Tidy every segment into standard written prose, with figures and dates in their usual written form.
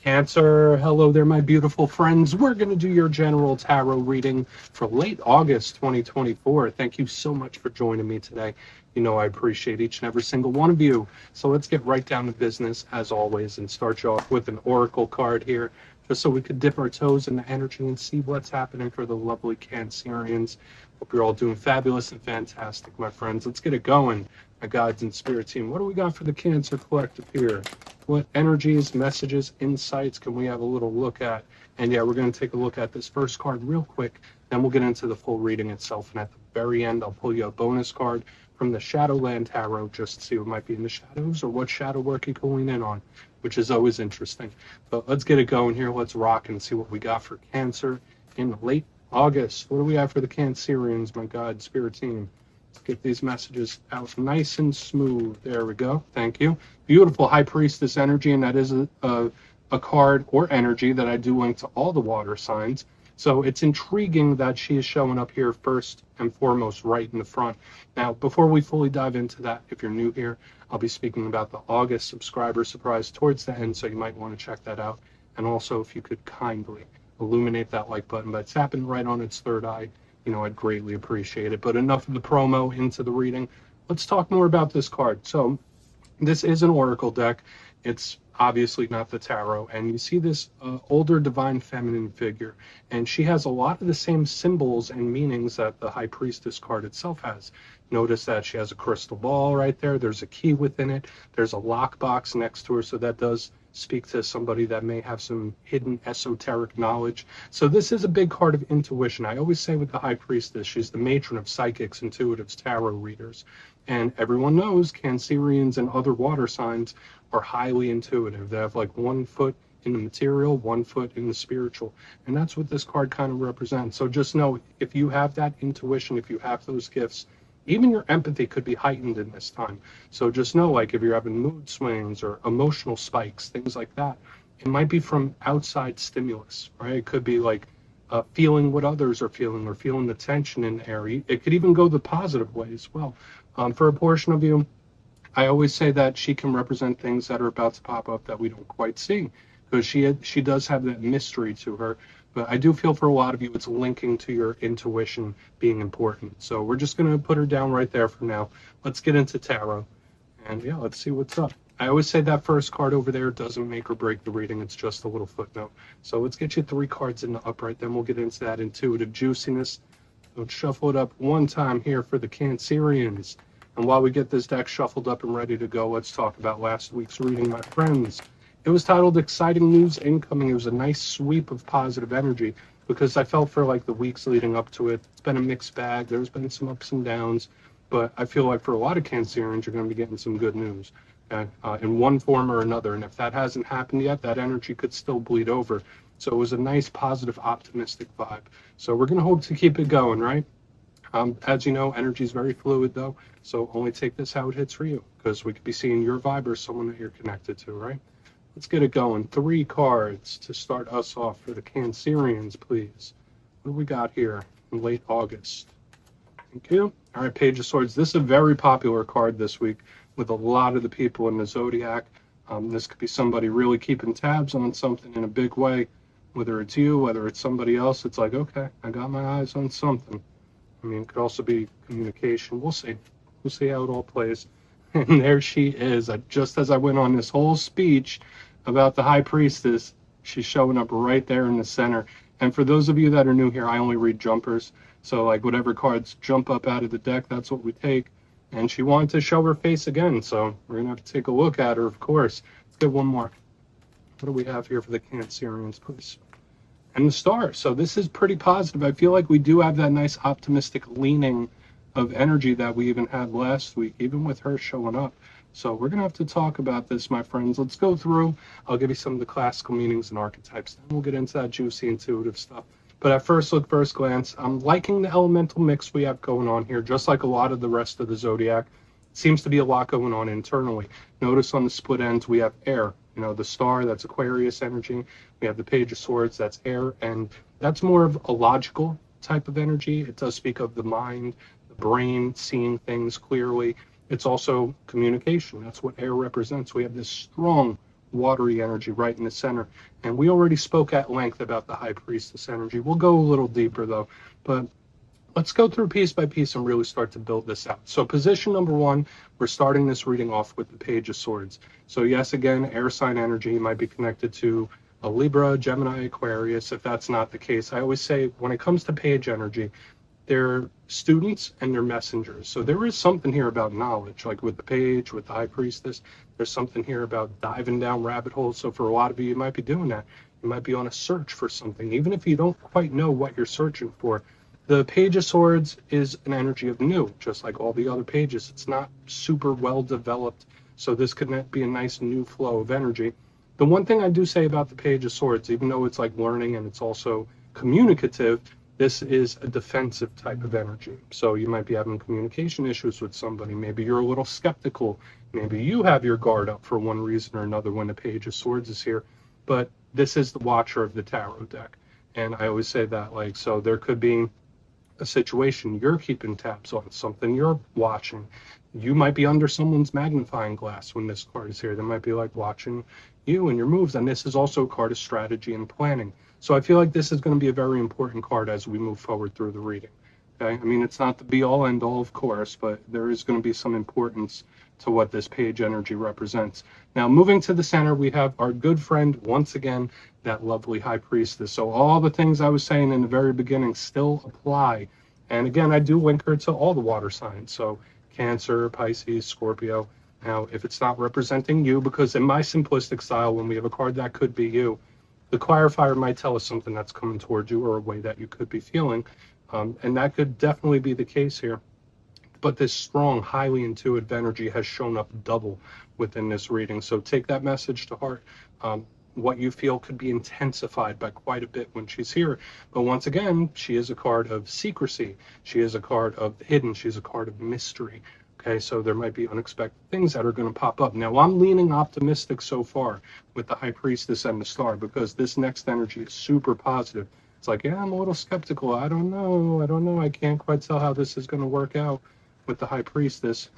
Cancer, hello there, my beautiful friends. We're going to do your general tarot reading for late August 2024. Thank you so much for joining me today. You know I appreciate each and every single one of you. So let's get right down to business, as always, and start you off with an oracle card here, just so we could dip our toes in the energy and see what's happening for the lovely Cancerians. Hope you're all doing fabulous and fantastic, my friends. Let's get it going, my guides and spirit team. What do we got for the Cancer Collective here? What energies, messages, insights can we have a little look at? And yeah, we're going to take a look at this first card real quick, then we'll get into the full reading itself. And at the very end, I'll pull you a bonus card from the Shadowland Tarot just to see what might be in the shadows or what shadow work you're going in on, which is always interesting. But let's get it going here. Let's rock and see what we got for Cancer in late August. What do we have for the Cancerians, my God, spirit team? Let's get these messages out nice and smooth. There we go. Thank you. Beautiful High Priestess energy, and that is a card or energy that I do link to all the water signs. So it's intriguing that she is showing up here first and foremost right in the front. Now, before we fully dive into that, if you're new here, I'll be speaking about the August subscriber surprise towards the end, so you might want to check that out. And also, if you could kindly illuminate that like button by tapping right on its third eye, you know, I'd greatly appreciate it. But enough of the promo, into the reading. Let's talk more about this card. So this is an oracle deck. It's obviously not the tarot, and you see this older divine feminine figure, and she has a lot of the same symbols and meanings that the High Priestess card itself has. Notice that she has a crystal ball right there. There's a key within it. There's a lockbox next to her, so that does speak to somebody that may have some hidden esoteric knowledge. So this is a big card of intuition. I always say with the High Priestess, she's the matron of psychics, intuitives, tarot readers. And everyone knows Cancerians and other water signs are highly intuitive. They have like 1 foot in the material, 1 foot in the spiritual. And that's what this card kind of represents. So just know, if you have that intuition, if you have those gifts, even your empathy could be heightened in this time. So just know, like if you're having mood swings or emotional spikes, things like that, it might be from outside stimulus, right? It could be like feeling what others are feeling or feeling the tension in the air. It could even go the positive way as well. For a portion of you, I always say that she can represent things that are about to pop up that we don't quite see, because she does have that mystery to her. But I do feel for a lot of you, it's linking to your intuition being important. So we're just going to put her down right there for now. Let's get into tarot. And yeah, let's see what's up. I always say that first card over there doesn't make or break the reading. It's just a little footnote. So let's get you 3 cards in the upright. Then we'll get into that intuitive juiciness. Let's shuffle it up one time here for the Cancerians. And while we get this deck shuffled up and ready to go, let's talk about last week's reading, my friends. It was titled Exciting News Incoming. It was a nice sweep of positive energy, because I felt for like the weeks leading up to it, it's been a mixed bag. There's been some ups and downs, but I feel like for a lot of Cancerians, you're going to be getting some good news in one form or another. And if that hasn't happened yet, that energy could still bleed over. So it was a nice, positive, optimistic vibe. So we're going to hope to keep it going, right? As you know, energy is very fluid, though. So only take this how it hits for you, because we could be seeing your vibe or someone that you're connected to, right? Let's get it going. 3 cards to start us off for the Cancerians, please. What do we got here in late August? Thank you. All right, Page of Swords. This is a very popular card this week with a lot of the people in the Zodiac. This could be somebody really keeping tabs on something in a big way, whether it's you, whether it's somebody else. It's like, okay, I got my eyes on something. I mean, it could also be communication. We'll see. We'll see how it all plays. And there she is. Just as I went on this whole speech about the High Priestess, she's showing up right there in the center. And for those of you that are new here, I only read jumpers. So like whatever cards jump up out of the deck, that's what we take. And she wanted to show her face again. So we're going to have to take a look at her, of course. Let's get one more. What do we have here for the Cancerians, please? And the Star. So this is pretty positive. I feel like we do have that nice optimistic leaning of energy that we even had last week, even with her showing up. So we're going to have to talk about this, my friends. Let's go through. I'll give you some of the classical meanings and archetypes. Then we'll get into that juicy intuitive stuff. But at first look, first glance, I'm liking the elemental mix we have going on here, just like a lot of the rest of the Zodiac. Seems to be a lot going on internally. Notice on the split ends, we have air. You know, the Star, that's Aquarius energy. We have the Page of Swords, that's air. And that's more of a logical type of energy. It does speak of the mind, the brain, seeing things clearly. It's also communication. That's what air represents. We have this strong watery energy right in the center. And we already spoke at length about the High Priestess energy. We'll go a little deeper though, but let's go through piece by piece and really start to build this out. So position number one, we're starting this reading off with the Page of Swords. So yes, again, air sign energy might be connected to a Libra, Gemini, Aquarius. If that's not the case, I always say when it comes to page energy, they're students and they're messengers. So there is something here about knowledge, like with the page, with the High Priestess. There's something here about diving down rabbit holes. So for a lot of you, you might be doing that. You might be on a search for something, even if you don't quite know what you're searching for. The Page of Swords is an energy of new, just like all the other pages. It's not super well developed, so this could be a nice new flow of energy. The one thing I do say about the Page of Swords, even though it's like learning and it's also communicative, this is a defensive type of energy. So you might be having communication issues with somebody. Maybe you're a little skeptical. Maybe you have your guard up for one reason or another when the Page of Swords is here. But this is the watcher of the tarot deck. And I always say that, like, so there could be a situation you're keeping tabs on, something you're watching. You might be under someone's magnifying glass when this card is here. They might be like watching you and your moves. And this is also a card of strategy and planning. So I feel like this is going to be a very important card as we move forward through the reading. Okay, I mean, it's not the be all end all, of course, but there is going to be some importance to what this page energy represents. Now, moving to the center, we have our good friend, once again, that lovely High Priestess. So all the things I was saying in the very beginning still apply. And again, I do link her to all the water signs. So Cancer, Pisces, Scorpio. Now, if it's not representing you, because in my simplistic style, when we have a card that could be you, the clarifier might tell us something that's coming towards you or a way that you could be feeling. And that could definitely be the case here. But this strong, highly intuitive energy has shown up double within this reading. So take that message to heart. What you feel could be intensified by quite a bit when she's here. But once again, she is a card of secrecy. She is a card of hidden. She's a card of mystery. Okay, so there might be unexpected things that are going to pop up. Now, I'm leaning optimistic so far with the High Priestess and the Star, because this next energy is super positive. It's like, yeah, I'm a little skeptical. I don't know. I can't quite tell how this is going to work out with the High Priestess.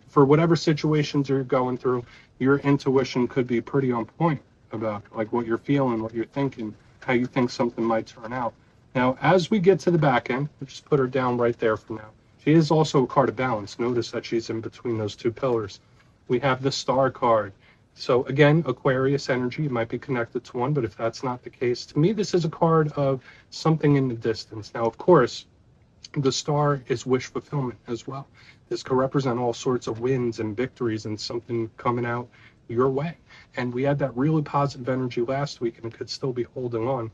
For whatever situations you're going through, your intuition could be pretty on point about like what you're feeling, what you're thinking, how you think something might turn out. Now, as we get to the back end, we'll just put her down right there for now. She is also a card of balance. Notice that she's in between those two pillars. We have the Star card. So again, Aquarius energy, you might be connected to one, but if that's not the case, to me, this is a card of something in the distance. Now, of course, the Star is wish fulfillment as well. This could represent all sorts of wins and victories and something coming out your way. And we had that really positive energy last week, and it could still be holding on.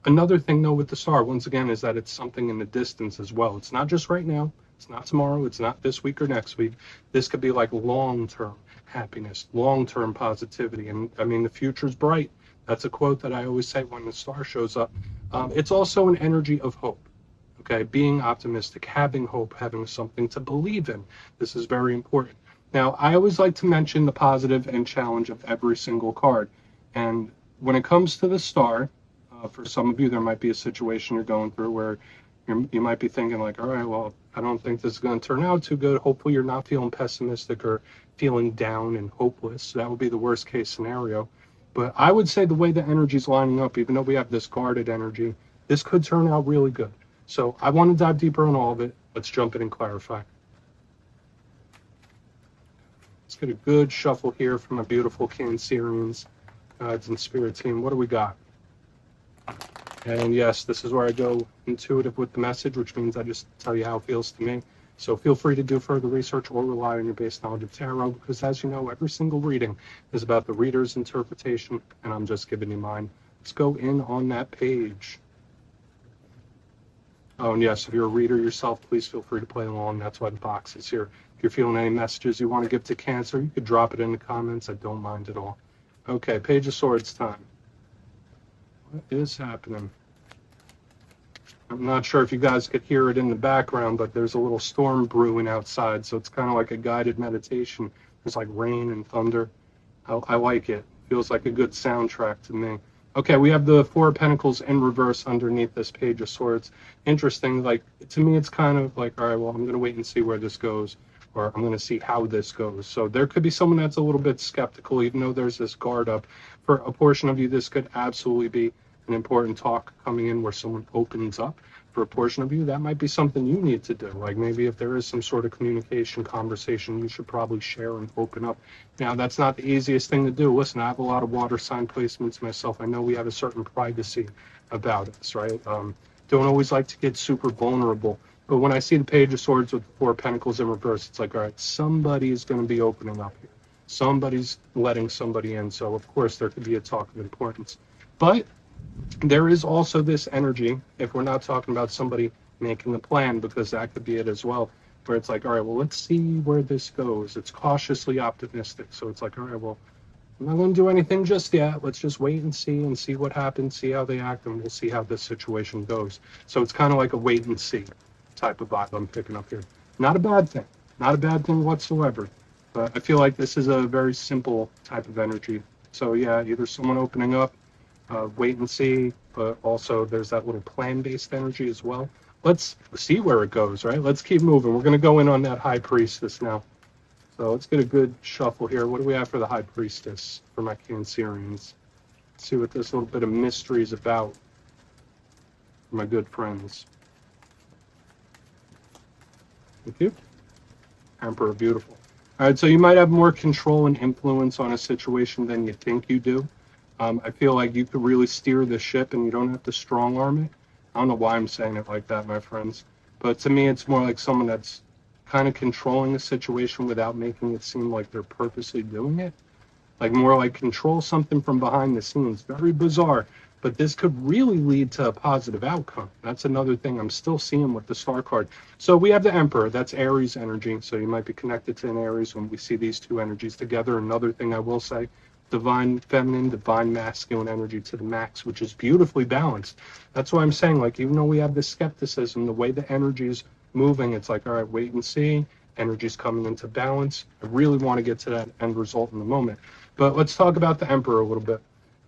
Another thing, though, with the Star, once again, is that it's something in the distance as well. It's not just right now. It's not tomorrow. It's not this week or next week. This could be like long-term happiness, long-term positivity. And I mean, the future's bright. That's a quote that I always say when the Star shows up. It's also an energy of hope. Okay, being optimistic, having hope, having something to believe in. This is very important. Now, I always like to mention the positive and challenge of every single card. And when it comes to the Star, for some of you, there might be a situation you're going through where you might be thinking like, all right, well, I don't think this is going to turn out too good. Hopefully you're not feeling pessimistic or feeling down and hopeless. That would be the worst case scenario. But I would say the way the energy's lining up, even though we have this guarded energy, this could turn out really good. So I want to dive deeper on all of it. Let's jump in and clarify. Let's get a good shuffle here from a beautiful Cancerians, guides and spirit team. What do we got? And yes, this is where I go intuitive with the message, which means I just tell you how it feels to me. So feel free to do further research or rely on your base knowledge of tarot, because as you know, every single reading is about the reader's interpretation, and I'm just giving you mine. Let's go in on that page. Oh, and yes, if you're a reader yourself, please feel free to play along. That's why the box is here. If you're feeling any messages you want to give to Cancer, you could drop it in the comments. I don't mind at all. Okay, Page of Swords time. What is happening? I'm not sure if you guys could hear it in the background, but there's a little storm brewing outside, so it's kind of like a guided meditation. There's like rain and thunder. I like it. Feels like a good soundtrack to me. Okay, we have the Four of Pentacles in reverse underneath this Page of Swords. Interesting, like, to me it's kind of like, all right, well, I'm going to wait and see where this goes. or I'm going to see how this goes. So there could be someone that's a little bit skeptical, even though there's this guard up. For a portion of you, this could absolutely be an important talk coming in where someone opens up. For a portion of you, that might be something you need to do. Like maybe if there is some sort of communication, conversation, you should probably share and open up. Now, that's not the easiest thing to do. Listen, I have a lot of water sign placements myself. I know we have a certain privacy about us, right? Don't always like to get super vulnerable. But when I see the Page of Swords with the Four of Pentacles in reverse, it's like, all right, somebody is going to be opening up here. Somebody's letting somebody in. So, of course, there could be a talk of importance. But there is also this energy, if we're not talking about somebody making a plan, because that could be it as well, where it's like, all right, well, let's see where this goes. It's cautiously optimistic. So it's like, all right, well, I'm not going to do anything just yet. Let's just wait and see what happens, see how they act, and we'll see how this situation goes. So it's kind of like a wait and see type of vibe I'm picking up here. Not a bad thing. Not a bad thing whatsoever. But I feel like this is a very simple type of energy. So yeah, either someone opening up, wait and see, but also there's that little plan-based energy as well. Let's see where it goes, right? Let's keep moving. We're going to go in on that High Priestess now. So let's get a good shuffle here. What do we have for the High Priestess for my Cancerians? Let's see what this little bit of mystery is about for my good friends. Thank you. Emperor, beautiful. All right, so you might have more control and influence on a situation than you think you do. I feel like you could really steer the ship and you don't have to strong arm it. I don't know why I'm saying it like that, my friends. But to me, it's more like someone that's kind of controlling the situation without making it seem like they're purposely doing it. Like more like control something from behind the scenes. Very bizarre. But this could really lead to a positive outcome. That's another thing I'm still seeing with the Star card. So we have the Emperor. That's Aries energy. So you might be connected to an Aries when we see these two energies together. Another thing I will say, divine feminine, divine masculine energy to the max, which is beautifully balanced. That's why I'm saying, like, even though we have this skepticism, the way the energy is moving, it's like, all right, wait and see. Energy's coming into balance. I really want to get to that end result in a moment. But let's talk about the Emperor a little bit.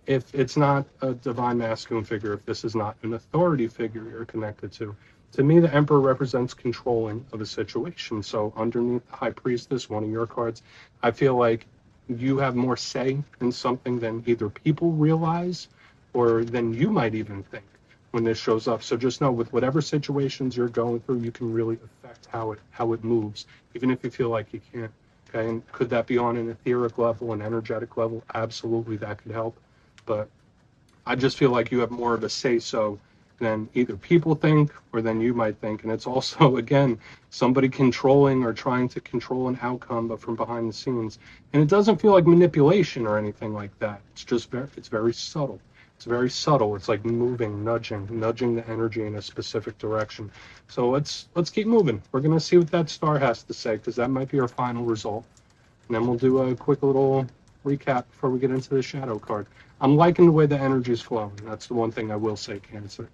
If it's not a divine masculine figure, if this is not an authority figure you're connected to me, the Emperor represents controlling of a situation. So underneath the High Priestess, one of your cards, I feel like you have more say in something than either people realize or than you might even think when this shows up. So just know, with whatever situations you're going through, you can really affect how it moves, even if you feel like you can't. Okay, and could that be on an etheric level, an energetic level? Absolutely, that could help. But I just feel like you have more of a say-so than either people think or than you might think. And it's also, again, somebody controlling or trying to control an outcome, but from behind the scenes. And it doesn't feel like manipulation or anything like that. It's just it's very subtle. It's very subtle. It's like moving, nudging the energy in a specific direction. So let's keep moving. We're going to see what that star has to say, because that might be our final result. And then we'll do a quick little recap before we get into the shadow card. I'm liking the way the energy is flowing. That's the one thing I will say, Cancer.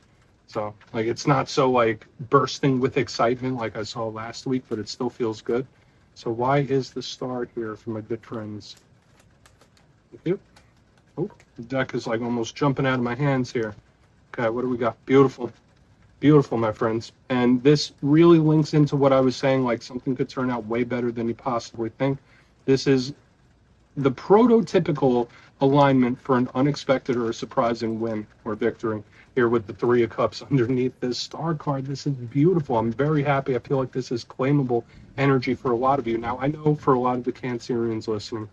So, like, it's not so, like, bursting with excitement like I saw last week, but it still feels good. So why is the star here for my good friends? Thank you. Oh, the deck is, like, almost jumping out of my hands here. Okay, what do we got? Beautiful. Beautiful, my friends. And this really links into what I was saying, like, something could turn out way better than you possibly think. This is the prototypical alignment for an unexpected or a surprising win or victory here with the Three of Cups underneath this star card. This is beautiful. I'm very happy. I feel like this is claimable energy for a lot of you. Now, I know for a lot of the Cancerians listening,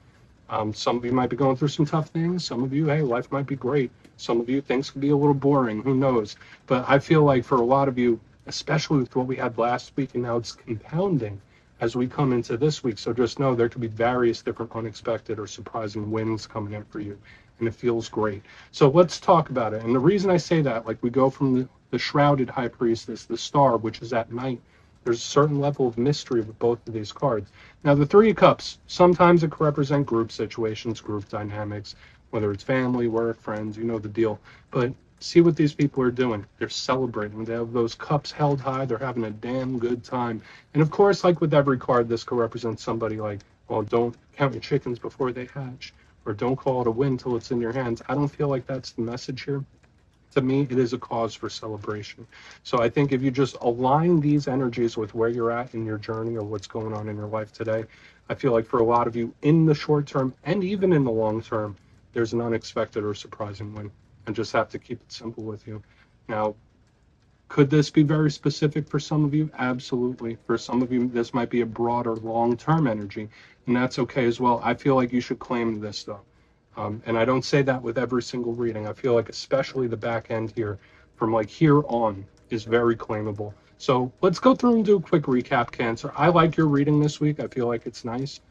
some of you might be going through some tough things. Some of you, hey, life might be great. Some of you, things could be a little boring. Who knows? But I feel like for a lot of you, especially with what we had last week, and now it's compounding as we come into this week. So just know there could be various different unexpected or surprising wins coming in for you, and it feels great. So let's talk about it. And the reason I say that, like, we go from the shrouded High Priestess, the star, which is at night. There's a certain level of mystery with both of these cards. Now, the Three of Cups, sometimes it can represent group situations, group dynamics, whether it's family, work, friends, you know the deal. But see what these people are doing. They're celebrating. They have those cups held high. They're having a damn good time. And of course, like with every card, this could represent somebody like, well, don't count your chickens before they hatch, or don't call it a win till it's in your hands. I don't feel like that's the message here. To me, it is a cause for celebration. So I think if you just align these energies with where you're at in your journey or what's going on in your life today, I feel like for a lot of you in the short term and even in the long term, there's an unexpected or surprising win. And just have to keep it simple with you. Now, could this be very specific for some of you? Absolutely. For some of you, this might be a broader long-term energy, and that's okay as well. I feel like you should claim this though. And I don't say that with every single reading. I feel like especially the back end here, from like here on, is very claimable. So let's go through and do a quick recap, Cancer. I like your reading this week. I feel like it's nice.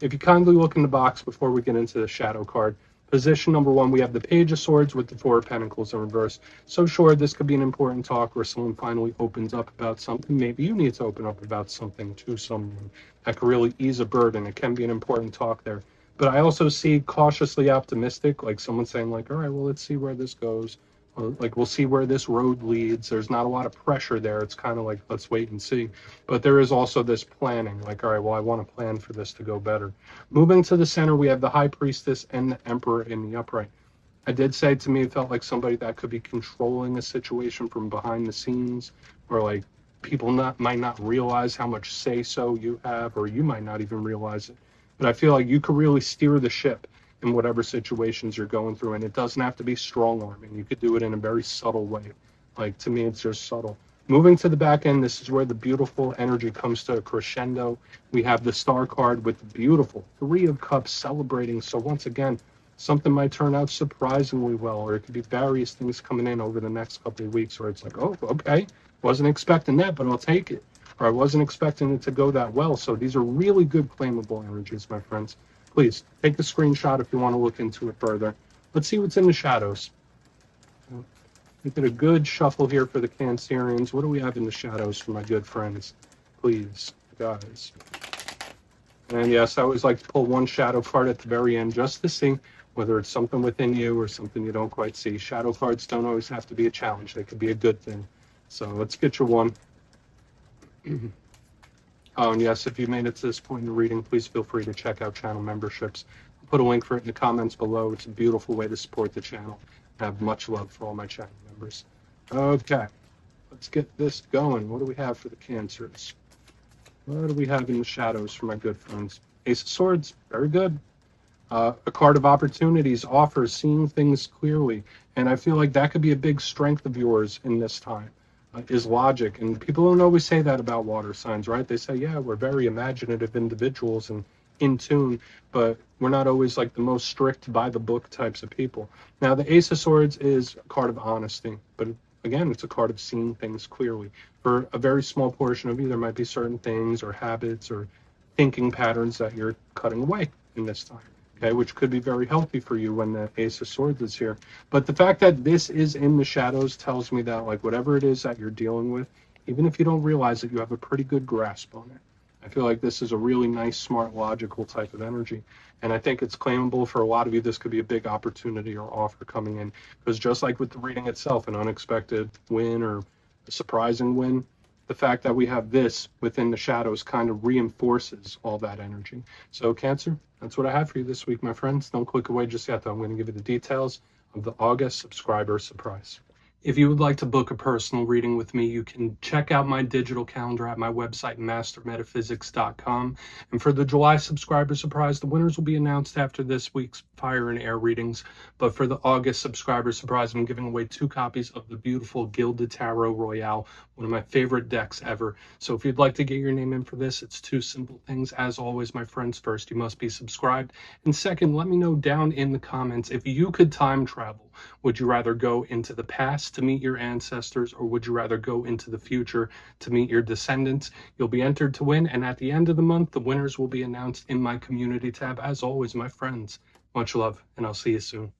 If you kindly look in the box before we get into the shadow card, position number 1, we have the Page of Swords with the Four of Pentacles in reverse. So sure, this could be an important talk where someone finally opens up about something. Maybe you need to open up about something to someone that could really ease a burden. It can be an important talk there. But I also see cautiously optimistic, like someone saying like, all right, well, let's see where this goes. Or like, we'll see where this road leads. There's not a lot of pressure there. It's kind of like, let's wait and see. But there is also this planning, like, all right, well, I want to plan for this to go better. Moving to the center, we have the High Priestess and the Emperor in the upright. I did say, to me, it felt like somebody that could be controlling a situation from behind the scenes, or like people might not realize how much say-so you have, or you might not even realize it. But I feel like you could really steer the ship in whatever situations you're going through, and it doesn't have to be strong arming. You could do it in a very subtle way. Like, to me, it's just subtle. Moving to the back end, this is where the beautiful energy comes to a crescendo. We have the Star card with the beautiful Three of Cups celebrating. So once again, something might turn out surprisingly well, or it could be various things coming in over the next couple of weeks where it's like, oh, okay, wasn't expecting that, but I'll take it. Or I wasn't expecting it to go that well. So these are really good claimable energies, my friends. Please take the screenshot if you want to look into it further. Let's see what's in the shadows. We did a good shuffle here for the Cancerians. What do we have in the shadows for my good friends? Please, guys. And yes, I always like to pull one shadow card at the very end just to see whether it's something within you or something you don't quite see. Shadow cards don't always have to be a challenge. They could be a good thing. So let's get your one. Oh, and yes, if you made it to this point in the reading, please feel free to check out channel memberships. I'll put a link for it in the comments below. It's a beautiful way to support the channel. I have much love for all my channel members. Okay, let's get this going. What do we have for the Cancers? What do we have in the shadows for my good friends? Ace of Swords, very good. A card of opportunities, offers, seeing things clearly. And I feel like that could be a big strength of yours in this time. Is logic, and people don't always say that about water signs, right? They say, yeah, we're very imaginative individuals and in tune, but we're not always like the most strict by the book types of people. Now, the Ace of Swords is a card of honesty, but again, it's a card of seeing things clearly. For a very small portion of you, there might be certain things or habits or thinking patterns that you're cutting away in this time. Okay, which could be very healthy for you when the Ace of Swords is here. But the fact that this is in the shadows tells me that like whatever it is that you're dealing with, even if you don't realize it, you have a pretty good grasp on it. I feel like this is a really nice, smart, logical type of energy. And I think it's claimable for a lot of you. This could be a big opportunity or offer coming in. Because just like with the reading itself, an unexpected win or a surprising win, the fact that we have this within the shadows kind of reinforces all that energy. So Cancer, that's what I have for you this week, my friends. Don't click away just yet, though. I'm going to give you the details of the August subscriber surprise. If you would like to book a personal reading with me, you can check out my digital calendar at my website, mastermetaphysics.com. And for the July subscriber surprise, the winners will be announced after this week's Fire and Air readings. But for the August subscriber surprise, I'm giving away 2 copies of the beautiful Gilded Tarot Royale, one of my favorite decks ever. So if you'd like to get your name in for this, it's 2 simple things. As always, my friends, first, you must be subscribed. And second, let me know down in the comments, if you could time travel, would you rather go into the past to meet your ancestors, or would you rather go into the future to meet your descendants? You'll be entered to win, and at the end of the month, the winners will be announced in my community tab. As always, my friends, much love, and I'll see you soon.